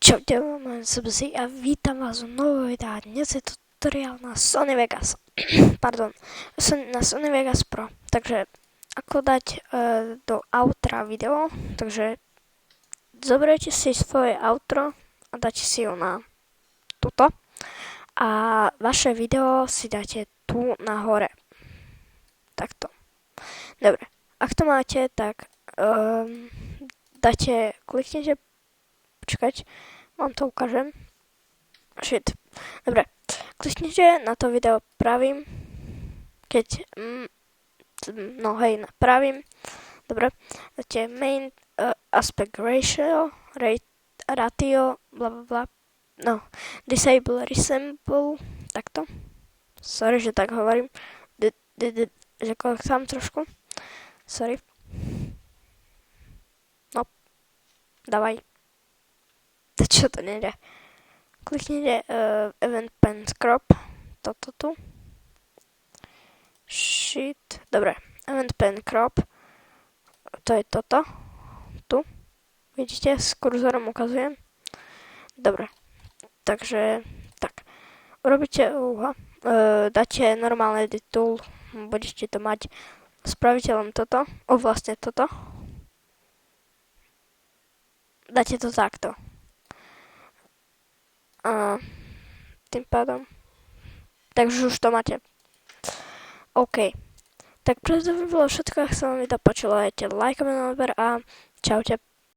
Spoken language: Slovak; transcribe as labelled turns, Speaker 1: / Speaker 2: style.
Speaker 1: Čaute, mám Subzi a vítam vás u nového videa. Dnes je tutoriál na Sony Vegas. Pardon, na Sony Vegas Pro. Takže ako dať do outra video. Takže zoberiete si svoje outro a dáte si ho na tuto. A vaše video si dáte tu nahore. Takto. Dobre, ak to máte, tak kliknete. Počkať, vám to ukážem. Shit. Dobre, kliknite na to video pravým, keď, pravým. Dobre, dáte main aspect ratio, bla bla bla. No, disable resemble, takto. Sorry, že tak hovorím. Že kolekám trošku. Sorry. No, dávaj. Čo to nejde? Kliknite event pen crop, toto tu. Shit, dobre, event pen crop, to je toto, tu, vidíte, s kurzorom ukazujem. Dobre, takže, tak, urobíte dáte normálne edit tool, budete to mať, spravíte len toto, vlastne toto, dáte to takto. A tým pádom. Takže už to máte. OK. Tak preto by bolo všetko, ak sa vám video páčilo, dajte like, odber a čaute.